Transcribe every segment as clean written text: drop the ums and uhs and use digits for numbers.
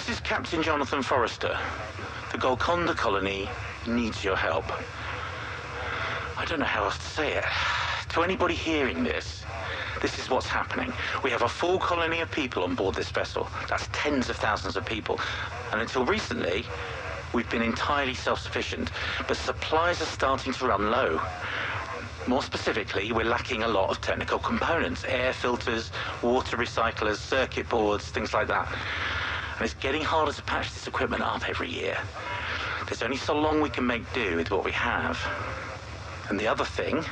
This is Captain Jonathan Forrester. The Golconda colony needs your help. I don't know how else to say it. To anybody hearing this, this is what's happening. We have a full colony of people on board this vessel. That's tens of thousands of people. And until recently, we've been entirely self-sufficient. But supplies are starting to run low. More specifically, we're lacking a lot of technical components. Air filters, water recyclers, circuit boards, things like that. And it's getting harder to patch this equipment up every year. There's only so long we can make do with what we have. And the other thing,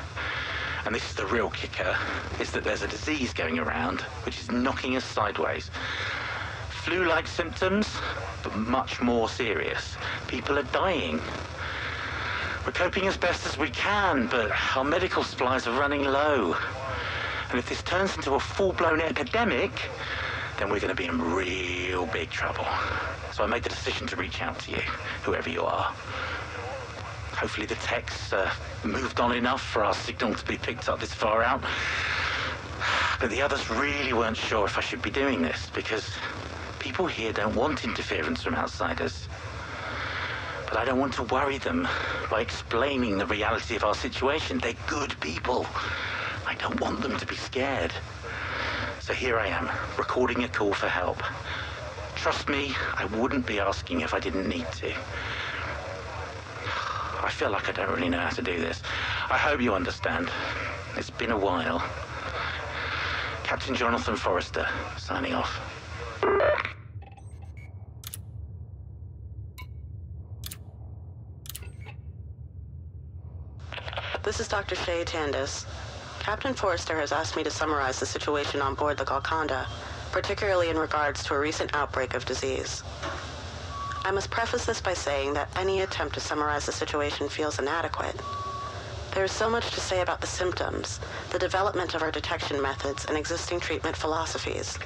and this is the real kicker, is that there's a disease going around which is knocking us sideways. Flu-like symptoms, but much more serious. People are dying. We're coping as best as we can, but our medical supplies are running low. And if this turns into a full-blown epidemic, then we're going to be in real big trouble. So I made the decision to reach out to you, whoever you are. Hopefully the tech's moved on enough for our signal to be picked up this far out. But the others really weren't sure if I should be doing this, because people here don't want interference from outsiders. But I don't want to worry them by explaining the reality of our situation. They're good people. I don't want them to be scared. So here I am, recording a call for help. Trust me, I wouldn't be asking if I didn't need to. I feel like I don't really know how to do this. I hope you understand. It's been a while. Captain Jonathan Forrester, signing off. This is Dr. Shay Tandis. Captain Forrester has asked me to summarize the situation on board the Golconda, particularly in regards to a recent outbreak of disease. I must preface this by saying that any attempt to summarize the situation feels inadequate. There is so much to say about the symptoms, the development of our detection methods, and existing treatment philosophies.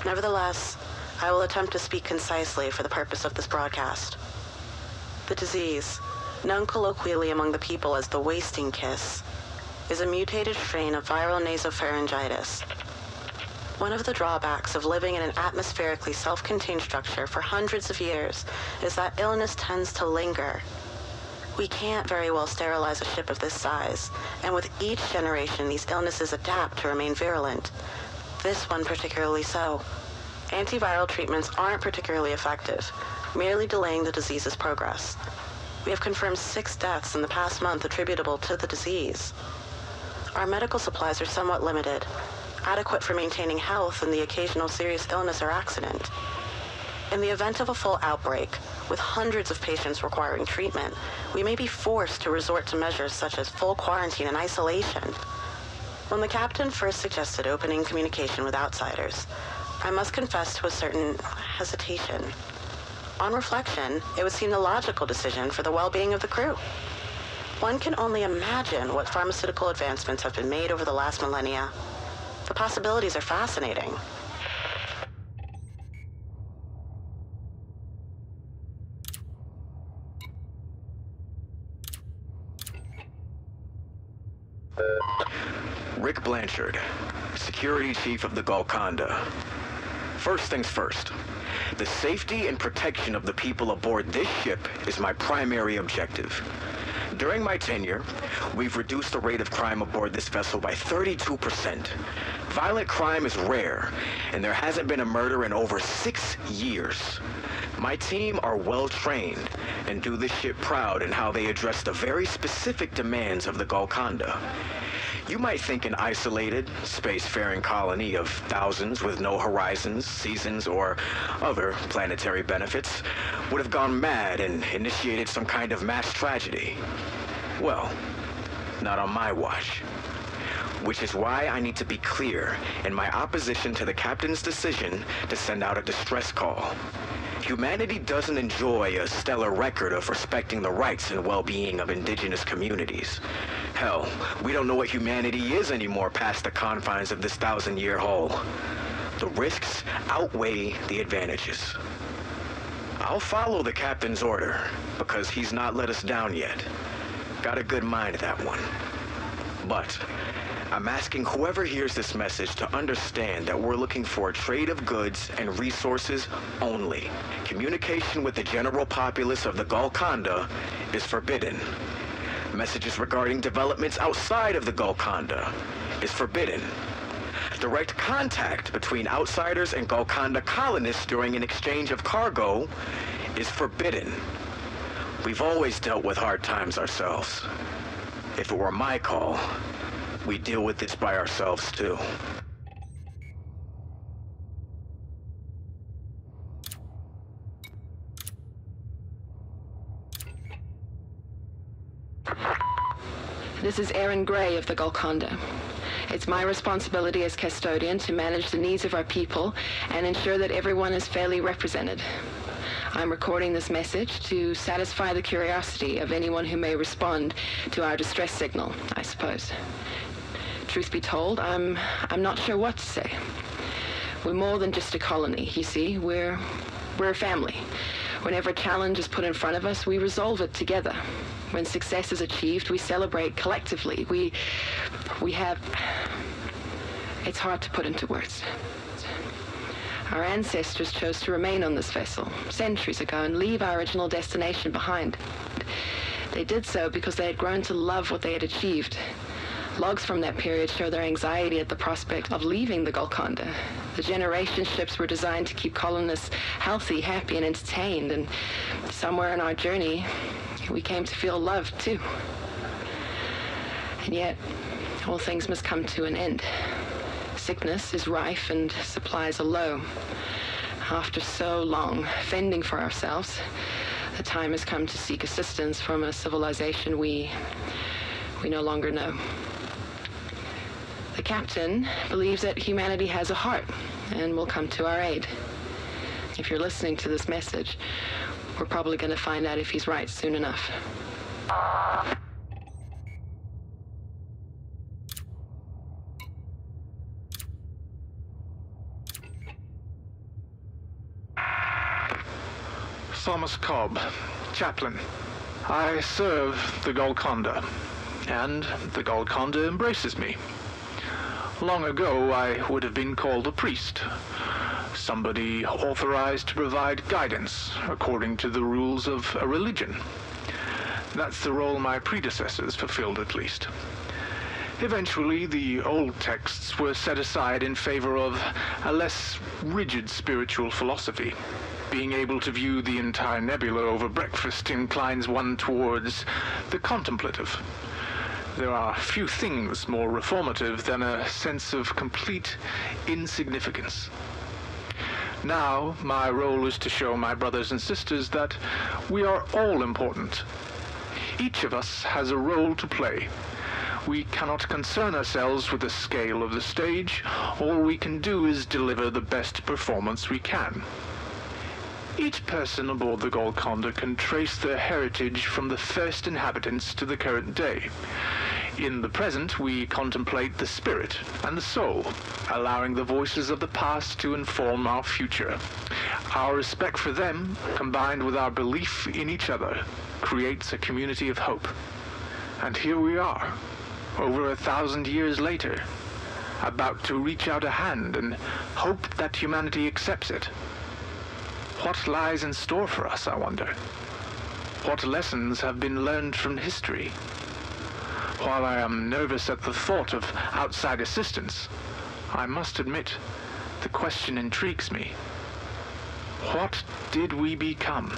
Nevertheless, I will attempt to speak concisely for the purpose of this broadcast. The disease, known colloquially among the people as the wasting kiss, is a mutated strain of viral nasopharyngitis. One of the drawbacks of living in an atmospherically self-contained structure for hundreds of years is that illness tends to linger. We can't very well sterilize a ship of this size, and with each generation these illnesses adapt to remain virulent. This one particularly so. Antiviral treatments aren't particularly effective, merely delaying the disease's progress. We have confirmed 6 deaths in the past month attributable to the disease. Our medical supplies are somewhat limited, adequate for maintaining health and the occasional serious illness or accident. In the event of a full outbreak, with hundreds of patients requiring treatment, we may be forced to resort to measures such as full quarantine and isolation. When the captain first suggested opening communication with outsiders, I must confess to a certain hesitation. On reflection, it would seem the logical decision for the well-being of the crew. One can only imagine what pharmaceutical advancements have been made over the last millennia. The possibilities are fascinating. Rick Blanchard, Security Chief of the Golconda. First things first. The safety and protection of the people aboard this ship is my primary objective. During my tenure, we've reduced the rate of crime aboard this vessel by 32%. Violent crime is rare, and there hasn't been a murder in over 6 years. My team are well-trained and do the ship proud in how they address the very specific demands of the Golconda. You might think an isolated, spacefaring colony of thousands with no horizons, seasons, or other planetary benefits would have gone mad and initiated some kind of mass tragedy. Well, not on my watch. Which is why I need to be clear in my opposition to the captain's decision to send out a distress call. Humanity doesn't enjoy a stellar record of respecting the rights and well-being of indigenous communities. Hell, we don't know what humanity is anymore past the confines of this 1,000-year hull. The risks outweigh the advantages. I'll follow the captain's order, because he's not let us down yet. Got a good mind, that one. But I'm asking whoever hears this message to understand that we're looking for a trade of goods and resources only. Communication with the general populace of the Golconda is forbidden. Messages regarding developments outside of the Golconda is forbidden. Direct contact between outsiders and Golconda colonists during an exchange of cargo is forbidden. We've always dealt with hard times ourselves. If it were my call, we'd deal with this by ourselves too. This is Erin Gray of the Golconda. It's my responsibility as custodian to manage the needs of our people and ensure that everyone is fairly represented. I'm recording this message to satisfy the curiosity of anyone who may respond to our distress signal, I suppose. Truth be told, I'm not sure what to say. We're more than just a colony, you see. We're a family. Whenever a challenge is put in front of us, we resolve it together. When success is achieved, we celebrate collectively. We have... It's hard to put into words. Our ancestors chose to remain on this vessel centuries ago and leave our original destination behind. They did so because they had grown to love what they had achieved. Logs from that period show their anxiety at the prospect of leaving the Golconda. The generation ships were designed to keep colonists healthy, happy, and entertained, and somewhere in our journey, we came to feel loved, too. And yet, all things must come to an end. Sickness is rife and supplies are low. After so long fending for ourselves, the time has come to seek assistance from a civilization we no longer know. The captain believes that humanity has a heart and will come to our aid. If you're listening to this message, we're probably going to find out if he's right soon enough. Thomas Cobb, chaplain. I serve the Golconda, and the Golconda embraces me. Long ago, I would have been called a priest, somebody authorized to provide guidance according to the rules of a religion. That's the role my predecessors fulfilled, at least. Eventually, the old texts were set aside in favor of a less rigid spiritual philosophy. Being able to view the entire nebula over breakfast inclines one towards the contemplative. There are few things more reformative than a sense of complete insignificance. Now, my role is to show my brothers and sisters that we are all important. Each of us has a role to play. We cannot concern ourselves with the scale of the stage. All we can do is deliver the best performance we can. Each person aboard the Golconda can trace their heritage from the first inhabitants to the current day. In the present, we contemplate the spirit and the soul, allowing the voices of the past to inform our future. Our respect for them, combined with our belief in each other, creates a community of hope. And here we are, over 1,000 years later, about to reach out a hand and hope that humanity accepts it. What lies in store for us, I wonder? What lessons have been learned from history? While I am nervous at the thought of outside assistance, I must admit, the question intrigues me. What did we become?